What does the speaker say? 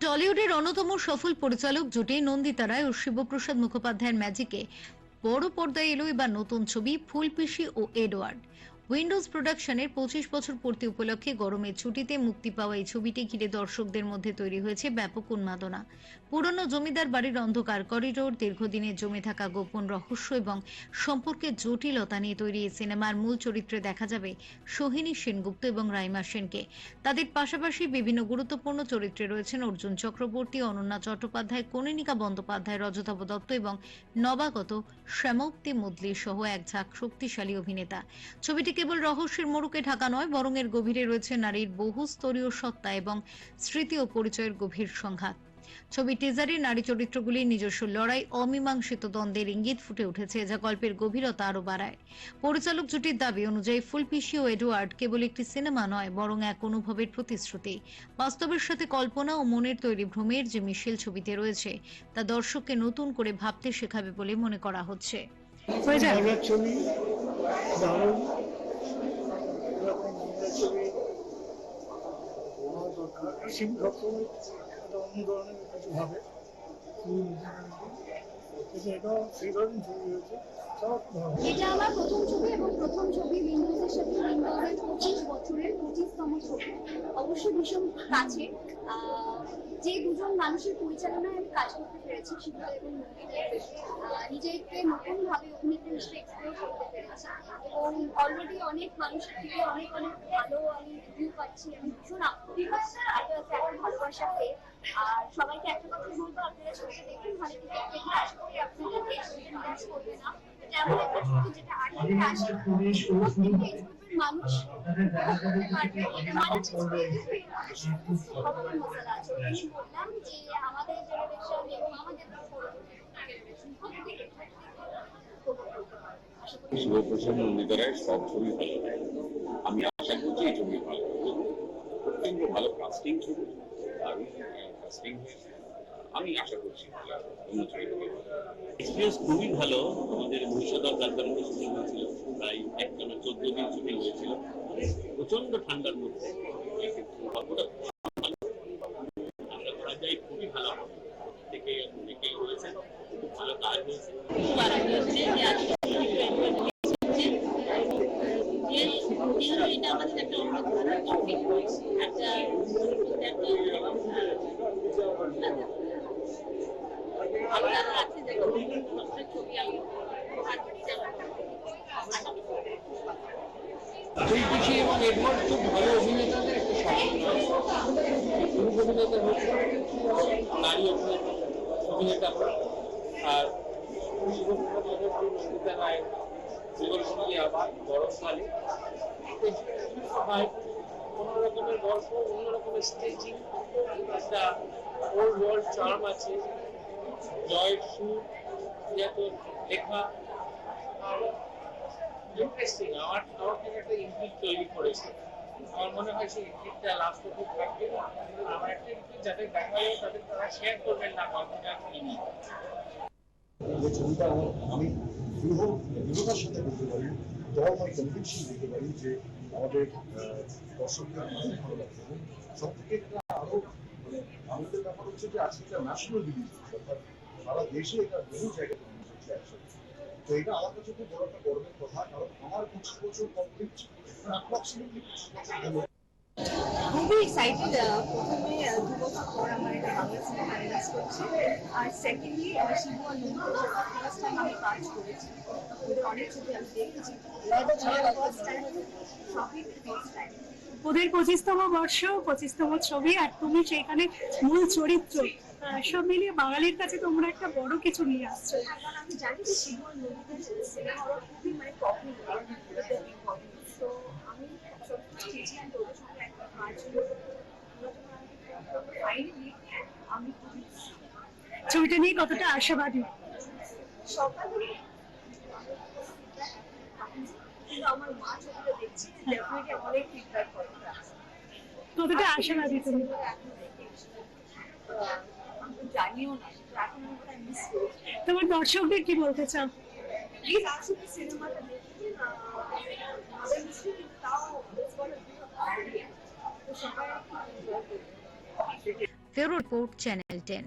টলিউডের অন্যতম সফল পরিচালক জুটি নন্দিতা রায় ও শিবপ্রসাদ মুখোপাধ্যায়ের ম্যাজিকে বড় পর্দায় এলো এবার নতুন ছবি ফুলপিসি ও এডওয়ার্ড। উইন্ডোজ প্রোডাকশনের 25 বছর পূর্তি উপলক্ষে গরমের ছুটিতে মুক্তি পাওয়া এই ছবিটি ঘিরে দর্শকদের মধ্যে তৈরি হয়েছে ব্যাপক উন্মাদনা। পুরনো জমিদার বাড়ির অন্ধকার করিডোর, দীর্ঘদিনের জমে থাকা গোপন রহস্য এবং সম্পর্কের জটিলতা নিয়ে তৈরি এই সিনেমার মূল চরিত্রে দেখা যাবে সোহিনী সেনগুপ্ত এবং রাইমা সেনকে। তাদের পাশাপাশি বিভিন্ন গুরুত্বপূর্ণ চরিত্রে রয়েছেন অর্জুন চক্রবর্তী, অনন্যা চট্টোপাধ্যায়, কনীনিকা বন্দ্যোপাধ্যায়, রজতাভ দত্ত এবং নবাগত শ্যামপ্তি মুদলি সহ এক ঝাঁক শক্তিশালী অভিনেতা। ছবিটি কেবল রহস্যের মোড়কে ঢাকা নয়, বরং এর গভীরে রয়েছে নারীর বহুস্তরীয় সত্তা এবং স্মৃতি ও পরিচয়ের গভীর সংঘাত। ছবি টিজারে নারী চরিত্রগুলির নিজস্ব লড়াই, অমীমাংসিত দ্বন্দ্বের ইঙ্গিত ফুটে উঠেছে, যা গল্পের গভীরতা আরো বাড়ায়। পরিচালক জুটির দাবি অনুযায়ী ফুলপিসি ও এডওয়ার্ড কেবল একটি সিনেমা নয়, বরং এক অনুভবের প্রতিশ্রুতি। বাস্তবের সাথে কল্পনা ও মনের তৈরি ভ্রমের যে মিশেল ছবিতে রয়েছে, তা দর্শককে নতুন করে ভাবতে শেখাবে বলে মনে করা হচ্ছে। অন্য ধরনের কিছু ভাবে এটা সেই ধরনের ছবি হয়েছে। এটা আমার প্রথম ছবি এবং প্রথম ছবি উইন্ডোজের সাথে উইন্ডোজের 25 বছরের 25তম ছবি। অবশ্যই ভীষণ কাছে যে দুজন মানুষের পরিচালনায় আমি কাজ করতে পেরেছি, শিবুদা এবং নিজেকে নতুন ভাবে অভিনেত্রী হিসেবে এক্সপ্লোর করতে পেরেছি এবং অলরেডি অনেক মানুষের থেকে অনেক অনেক ভালো আমি রিভিউ পাচ্ছি। আমি ভীষণ আপ্লুত একটা ভালোবাসা পেয়ে। আর সবাইকে একটা কথা বলবো, আপনারা ছবিটা দেখুন, ভালো থেকে আশা করি আপনাদের নিরাশ করবে না। এমন একটা ছবি যেটা আগে আসে প্রত্যেকটা গ্রুপের মানুষ মশলা আছে। আমি বললাম যে আমাদের জেনারেশন এবং আমাদের শিবপ্রসাদ নন্দিতা রায়ের সব ছবি ভালো লাগে। আমি আশা করছি এই ছবি ভালো হবে, অত্যন্ত ভালো কাস্টিং ছবি, দারুণ কাস্টিং হয়েছে। আমি আশা করছি অন্য ছবিটাকে এক্সপিরিয়েন্স খুবই ভালো। আমাদের ভবিষ্যৎ তারপরে শুটিং হয়েছিল, প্রায় একটানা 14 দিন শুটিং হয়েছিল প্রচন্ড ঠান্ডার মধ্যে। গল্পটা আশা করা যায় খুবই ভালো থেকে অনেকেই হয়েছে, খুব ভালো কাজ হয়েছে। এটা আমাদের একটা অন্য ধরনের টপিক, একটা আরো যারা আছে দেখো ছবি আমি ফুলপিসি এবং এডওয়ার্ড খুব ভালো অভিনেতাদের একটা অভিনেতা হচ্ছে নারী অভিনেতা আর নন্দিতা রায় জীবনসঙ্গী আবার গরমকালে অন্য রকমের গল্প, অন্য রকমের স্টেজিং, একটা ওল্ড ওয়ার্ল্ড চার্ম আছে। জয়ের সুর লেখা ইন্টারেস্টিং, আমার থেকে একটা ইনক্লিক তৈরি করেছে। আমার মনে হয় সেই ইনক্লিকটা লাস্ট অব্দি থাকবে। আমার একটা ইনক্লিক যাদের দেখা যাবে তাদের তারা শেয়ার করবেন না গল্পটা কি নিয়ে। যে ছবিটা আমি দৃঢ়তার সাথে বলতে পারি, আমার কনভিকশন বলতে পারি যে আমাদের দর্শকদের অনেক ভালো লাগবে। এবং সব থেকে আরো আমাদের ব্যাপার হচ্ছে যে আজকে একটা ন্যাশনাল রিলিজ, অর্থাৎ সারা দেশে এটা বহু জায়গায় রিলিজ হচ্ছে একসাথে। তো এটা আমার কাছে খুব বড় একটা গর্বের কথা, কারণ আমার 25 বছর কমপ্লিট, অ্যাপ্রক্সিমেটলি 25 বছর হলো। খুবই এক্সাইটেড। প্রথমে 2 বছর পর আমার এটা বাংলা সিনেমা রিলিজ করছি, আর সেকেন্ডলি শিবু আর নন্দিতার ফার্স্ট টাইম আমি কাজ করেছি। ওদের অনেক ছবি আমি দেখেছি, ফার্স্ট টাইম সবই ফার্স্ট টাইম। ওদের 25তম বর্ষ, 25তম ছবি, আর তুমি সেখানে মূল চরিত্র। সব মিলিয়ে বাঙালির কাছে তোমরা একটা বড় কিছু নিয়ে আসছো। কারণ আমি জানি যে শিবু আর নন্দিতার সিনেমা খুবই পপুলার, তো আমি সবকিছু চেয়েছিলাম যে ওদের সঙ্গে একটা কাজ করবো। ফাইনালি আমি ছবিটা নিয়ে কতটা আশাবাদী? সকালে কিন্তু আমার মা ছবিটা দেখছি, ডেফিনেটলি অনেক ফিডব্যাক করে। কতটা আশাবাদী তুমি? আমি জানিও না, এখন আমি মিস করি। তোমার দর্শকদের কি বলতে চাও? প্লিজ আসুন সিনেমাটা দেখুন। তাও ফেরো রিপোর্ট, চ্যানেল 10।